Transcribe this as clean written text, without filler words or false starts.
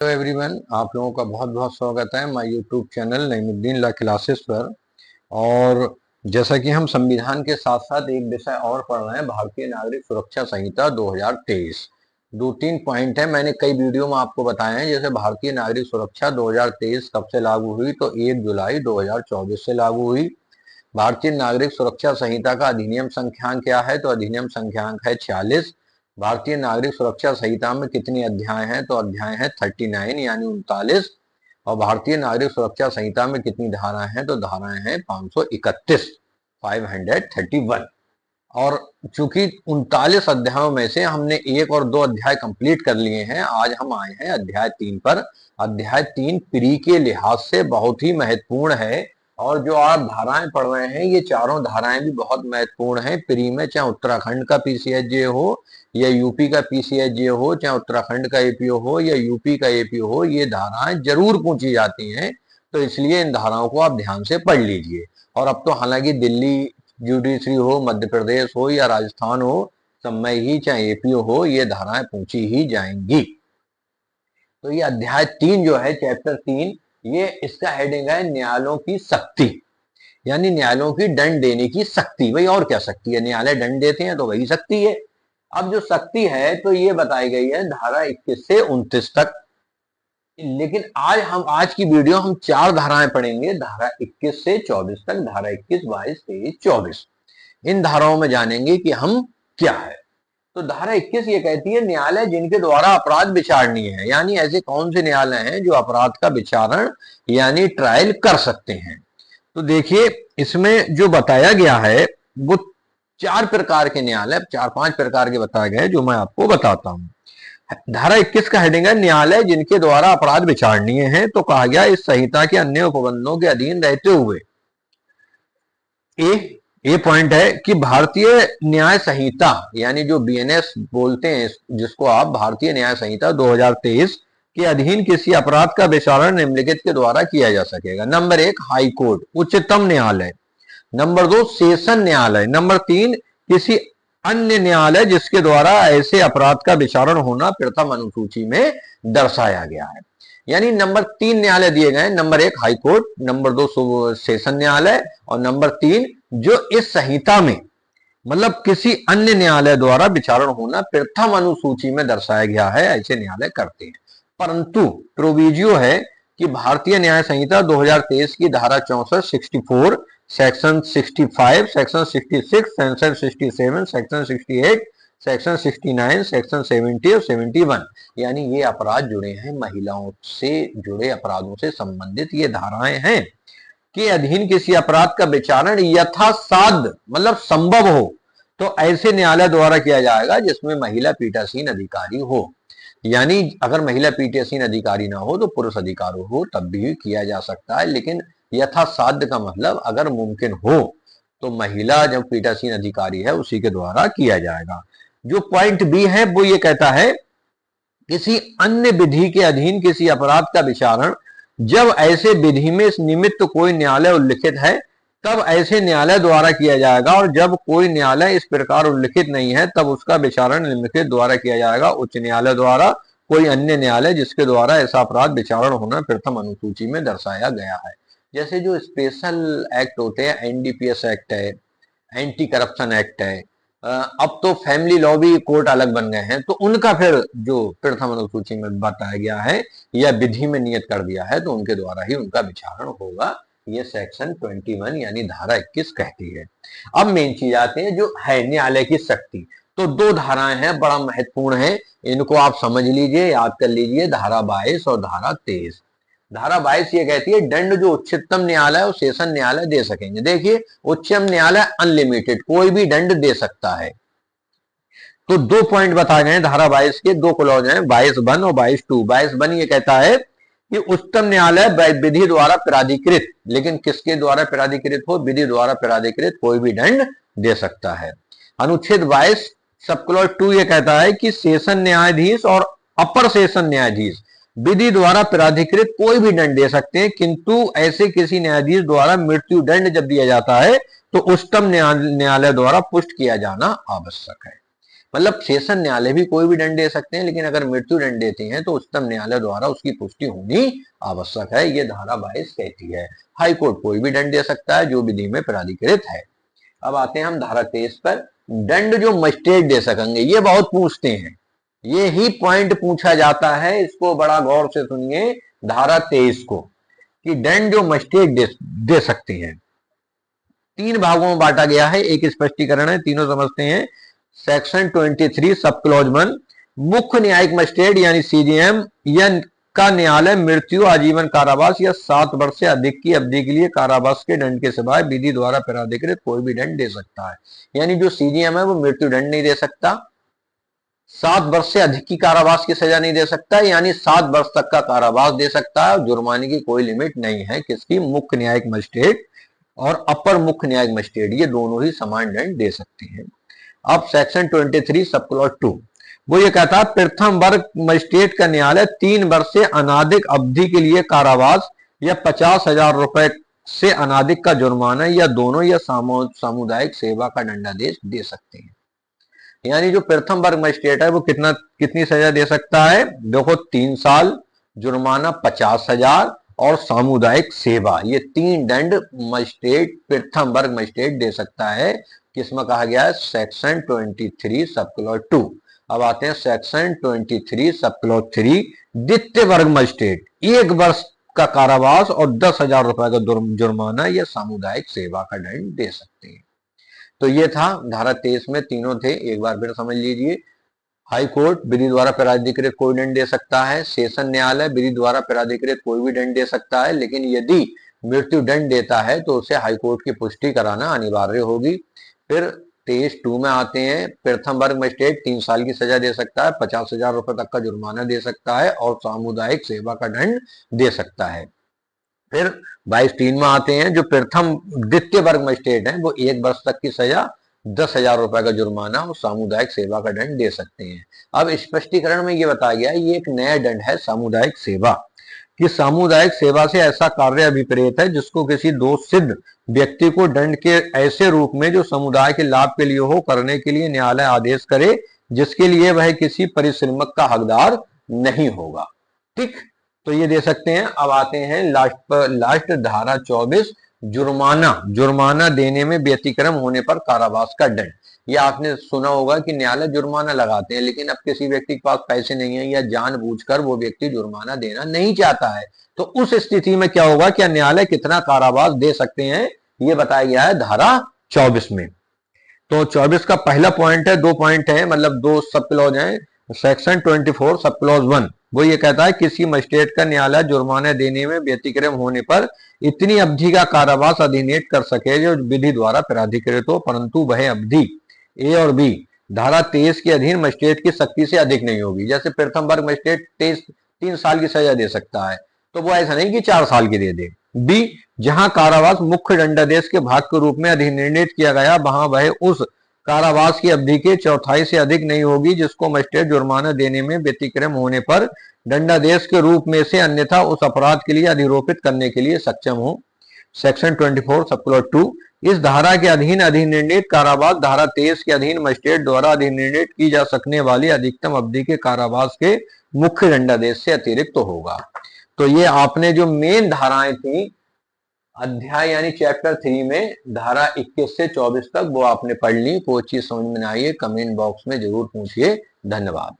Hello everyone, आप लोगों का बहुत बहुत स्वागत है my YouTube channel Naimuddin law classes पर। और जैसा कि हम संविधान के साथ साथ एक विषय और पढ़ रहे हैं, भारतीय नागरिक सुरक्षा संहिता 2023। दो तीन पॉइंट है, मैंने कई वीडियो में आपको बताए हैं। जैसे भारतीय नागरिक सुरक्षा 2023 कब से लागू हुई, तो 1 जुलाई 2024 से लागू हुई। भारतीय नागरिक सुरक्षा संहिता का अधिनियम संख्यान क्या है, तो अधिनियम संख्यान है 46। भारतीय नागरिक सुरक्षा संहिता में कितने अध्याय हैं, तो अध्याय है 39 यानी 39। और भारतीय नागरिक सुरक्षा संहिता में कितनी धाराएं हैं, तो धाराएं हैं 531, 531। और चूंकि 39 अध्यायों में से हमने 1 और 2 अध्याय कंप्लीट कर लिए हैं, आज हम आए हैं अध्याय 3 पर। अध्याय 3 प्री के लिहाज से बहुत ही महत्वपूर्ण है। और जो आप धाराएं पढ़ रहे हैं, ये चारों धाराएं भी बहुत महत्वपूर्ण हैं प्री में। चाहे उत्तराखंड का पीसीएचजे हो या यूपी का पीसीएचजे हो, चाहे उत्तराखंड का एपीओ हो या यूपी का एपीओ हो, ये धाराएं जरूर पूछी जाती हैं। तो इसलिए इन धाराओं को आप ध्यान से पढ़ लीजिए। और अब तो हालांकि दिल्ली जुडिशरी हो, मध्य प्रदेश हो या राजस्थान हो, सब में ही चाहे एपीओ हो, ये धाराएं पूछी ही जाएंगी। तो ये अध्याय 3 जो है, चैप्टर 3, ये इसका हेडिंग है न्यायालयों की शक्ति, यानी न्यायालयों की दंड देने की शक्ति। भाई और क्या शक्ति है, न्यायालय दंड देते हैं तो वही शक्ति है। अब जो शक्ति है तो ये बताई गई है धारा 21 से 29 तक। लेकिन आज की वीडियो हम 4 धाराएं पढ़ेंगे, धारा 21 से 24 तक। धारा 21, 22, 23, 24, इन धाराओं में जानेंगे कि हम क्या है। तो धारा 21 ये कहती है न्यायालय जिनके द्वारा अपराध विचारणीय है, यानी ऐसे कौन से न्यायालय हैं जो अपराध का विचारण यानी ट्रायल कर सकते हैं। तो देखिए, इसमें जो बताया गया है वो 4 प्रकार के न्यायालय, 4-5 प्रकार के बताए गए, जो मैं आपको बताता हूं। धारा 21 का हेडिंग है न्यायालय जिनके द्वारा अपराध विचारणीय है। तो कहा गया इस संहिता के अन्य उपबंधों के अधीन रहते हुए, ये पॉइंट है कि भारतीय न्याय संहिता यानी जो बीएनएस बोलते हैं, जिसको आप भारतीय न्याय संहिता 2023 के अधीन किसी अपराध का विचारण निम्नलिखित के द्वारा किया जा सकेगा। नंबर 1 हाई कोर्ट, उच्चतम न्यायालय। नंबर 2 सेशन न्यायालय। नंबर 3 किसी अन्य न्यायालय जिसके द्वारा ऐसे अपराध का विचारण होना प्रथम अनुसूची में दर्शाया गया है। यानी नंबर 3 न्यायालय दिए गए, number 1 high court, number 2 session न्यायालय, और नंबर 3 जो इस संहिता में मतलब किसी अन्य न्यायालय द्वारा विचारण होना प्रथम अनुसूची में दर्शाया गया है, ऐसे न्यायालय करते हैं। परंतु प्रोविजियो है कि भारतीय न्याय संहिता 2023 की धारा 64, 64, section 65, section 66, section 67, section 68, section 69, section 70 और 71, यानी ये अपराध जुड़े हैं महिलाओं से जुड़े अपराधों से संबंधित ये धाराएं हैं के अधीन किसी अपराध का विचारण यथासाध्य मतलब संभव हो तो ऐसे न्यायालय द्वारा किया जाएगा जिसमें महिला पीठासीन अधिकारी हो। यानी अगर महिला पीठासीन अधिकारी ना हो तो पुरुष अधिकारी हो तब भी किया जा सकता है, लेकिन यथासाध्य का मतलब अगर मुमकिन हो तो महिला जब पीठासीन अधिकारी है उसी के द्वारा किया जाएगा। जो पॉइंट बी है वो ये कहता है किसी अन्य विधि के अधीन किसी अपराध का विचारण जब ऐसे विधि में निमित्त कोई न्यायालय उल्लिखित है तब ऐसे न्यायालय द्वारा किया जाएगा, और जब कोई न्यायालय इस प्रकार उल्लिखित नहीं है तब उसका विचारण निम्नलिखित द्वारा किया जाएगा, उच्च न्यायालय द्वारा, कोई अन्य न्यायालय जिसके द्वारा ऐसा अपराध विचारण होना प्रथम अनुसूची में दर्शाया गया है। जैसे जो स्पेशल एक्ट होते हैं, एनडीपीएस एक्ट है, एंटी करप्शन एक्ट है, अब तो फैमिली लॉ भी कोर्ट अलग बन गए हैं, तो उनका फिर जो प्रथम अनुसूची में बताया गया है या विधि में नियत कर दिया है तो उनके द्वारा ही उनका विचारण होगा। ये सेक्शन 21 यानी धारा 21 कहती है। अब मेन चीज आते हैं जो है न्यायालय की शक्ति। तो 2 धाराएं हैं, बड़ा महत्वपूर्ण है, इनको आप समझ लीजिए, याद कर लीजिए, धारा 22 और धारा 23। धारा 22 ये कहती है दंड जो उच्चतम न्यायालय और सेशन न्यायालय दे सकेंगे। देखिए, उच्चतम न्यायालय अनलिमिटेड कोई भी दंड दे सकता है। तो 2 पॉइंट बताए गए धारा 22 के, 2 क्लॉज हैं, 22(1) और 22(2). 22(1) ये कहता है कि उच्चतम न्यायालय विधि द्वारा प्राधिकृत, लेकिन किसके द्वारा प्राधिकृत हो, विधि द्वारा प्राधिकृत कोई भी दंड दे सकता है। अनुच्छेद 22 सब क्लॉज 2 ये कहता है कि सेशन न्यायाधीश और अपर सेशन न्यायाधीश विधि द्वारा प्राधिकृत कोई भी दंड दे सकते हैं, किंतु ऐसे किसी न्यायाधीश द्वारा मृत्यु दंड जब दिया जाता है तो उच्चतम न्यायालय द्वारा पुष्ट किया जाना आवश्यक है। मतलब सेशन न्यायालय भी कोई भी दंड दे सकते हैं, लेकिन अगर मृत्यु दंड देते हैं तो उच्चतम न्यायालय द्वारा उसकी पुष्टि होनी आवश्यक है, ये धारा 22 कहती है। हाई कोर्ट कोई भी दंड दे सकता है जो विधि में प्राधिकृत है। अब आते हैं हम धारा 23 पर। दंड जो मजिस्ट्रेट दे सकेंगे, ये बहुत पूछते हैं, ये ही पॉइंट पूछा जाता है, इसको बड़ा गौर से सुनिए धारा 23 को, कि दंड जो मजिस्ट्रेट दे सकते हैं। तीन भागों में बांटा गया है, एक स्पष्टीकरण है, तीनों समझते हैं। सेक्शन 23 सब क्लॉज 1, मुख्य न्यायिक मजिस्ट्रेट यानी सीजीएम या का न्यायालय मृत्यु, आजीवन कारावास या 7 वर्ष से अधिक की अवधि के लिए कारावास के दंड के सिवाय विधि द्वारा प्राधिकृत कोई भी दंड दे सकता है। यानी जो सीजीएम है वो मृत्यु दंड नहीं दे सकता, 7 वर्ष से अधिक की कारावास की सजा नहीं दे सकता, यानी 7 वर्ष तक का कारावास दे सकता है। जुर्माने की कोई लिमिट नहीं है किसकी, मुख्य न्यायिक मजिस्ट्रेट और अपर मुख्य न्यायिक मजिस्ट्रेट, ये दोनों ही समान दंड दे सकते हैं। अब सेक्शन 23 सब क्लॉज 2, वो ये कहता है प्रथम वर्ग मजिस्ट्रेट का न्यायालय 3 वर्ष से अनाधिक अवधि के लिए कारावास या 50,000 रुपए से अनाधिक का जुर्माना या दोनों या सामुदायिक सेवा का दंडादेश दे सकते हैं। यानी जो प्रथम वर्ग मजिस्ट्रेट है वो कितनी सजा दे सकता है, देखो 3 साल, जुर्माना 50,000 और सामुदायिक सेवा, ये 3 दंड मजिस्ट्रेट प्रथम वर्ग मजिस्ट्रेट दे सकता है। किसमें कहा गया है, सेक्शन 23 सब क्लॉज 2। अब आते हैं सेक्शन 23 सब क्लॉज 3, द्वितीय वर्ग मजिस्ट्रेट 1 वर्ष का कारावास और 10,000 रुपए का जुर्माना या सामुदायिक सेवा का दंड दे सकते हैं। तो ये था धारा 23 में, तीनों थे, एक बार फिर समझ लीजिए। हाई कोर्ट विधि द्वारा प्राधिकृत कोई दंड दे सकता है, सेशन न्यायालय विधि द्वारा प्राधिकृत कोई भी दंड दे सकता है, लेकिन यदि मृत्यु दंड देता है तो उसे हाई कोर्ट की पुष्टि कराना अनिवार्य होगी। फिर 23(2) में आते हैं, प्रथम वर्ग मजिस्ट्रेट 3 साल की सजा दे सकता है, 50,000 रुपए तक का जुर्माना दे सकता है और सामुदायिक सेवा का दंड दे सकता है। फिर 22(3) में आते हैं, जो प्रथम द्वितीय वर्ग मजिस्ट्रेट हैं वो 1 वर्ष तक की सजा, 10,000 रुपए का जुर्माना और सामुदायिक सेवा का दंड दे सकते हैं। अब स्पष्टीकरण में ये बताया गया ये एक नया दंड है सामुदायिक सेवा, कि सामुदायिक सेवा से ऐसा कार्य अभिप्रेत है जिसको किसी दोष सिद्ध व्यक्ति को दंड के ऐसे रूप में जो समुदाय के लाभ के लिए हो करने के लिए न्यायालय आदेश करे, जिसके लिए वह किसी परिश्रमक का हकदार नहीं होगा। ठीक, तो ये दे सकते हैं। अब आते हैं लास्ट धारा 24, जुर्माना देने में व्यतिक्रम होने पर कारावास का दंड। ये आपने सुना होगा कि न्यायालय जुर्माना लगाते हैं, लेकिन अब किसी व्यक्ति के पास पैसे नहीं है या जानबूझकर वो व्यक्ति जुर्माना देना नहीं चाहता है, तो उस स्थिति में क्या होगा, क्या न्यायालय कितना कारावास दे सकते हैं, ये बताया गया है धारा 24 में। तो 24 का पहला पॉइंट है, 2 पॉइंट है, मतलब 2 सब क्लॉज है। सेक्शन 24 सब क्लॉज 1 वो ये कहता है किसी मजिस्ट्रेट का न्यायालय जुर्माना देने में व्यतिक्रम होने पर इतनी अवधि का कारावास अधिनियत कर सके जो विधि द्वारा प्राधिकृत हो, परंतु वह अवधि ए और बी धारा 23 के अधीन मजिस्ट्रेट की शक्ति से अधिक नहीं होगी। जैसे प्रथम वर्ग मजिस्ट्रेट 3 साल की सजा दे सकता है, तो वो ऐसा नहीं कि 4 साल की दे दे। बी, जहां कारावास मुख्य दंडादेश के भाग के रूप में अधिनिर्णित किया गया वहां वह उस कारावास की अवधि के चौथाई से अधिक नहीं होगी जिसको मजिस्ट्रेट जुर्माना देने में व्यतिक्रम होने पर दंडादेश के रूप में से अन्यथा उस अपराध के लिए अधिरोपित करने के लिए सक्षम हो। सेक्शन 24 सब क्लॉज 2, इस धारा के अधीन अधिनिर्णित कारावास धारा 23 के अधीन मजिस्ट्रेट द्वारा अधिनिर्णित की जा सकने वाली अधिकतम अवधि के कारावास के मुख्य दंडादेश से अतिरिक्त तो होगा। तो ये आपने जो मेन धाराएं थी अध्याय यानी चैप्टर 3 में धारा 21 से 24 तक वो आपने पढ़ ली। कोई चीज समझ में ना आई है कमेंट बॉक्स में जरूर पूछिए। धन्यवाद।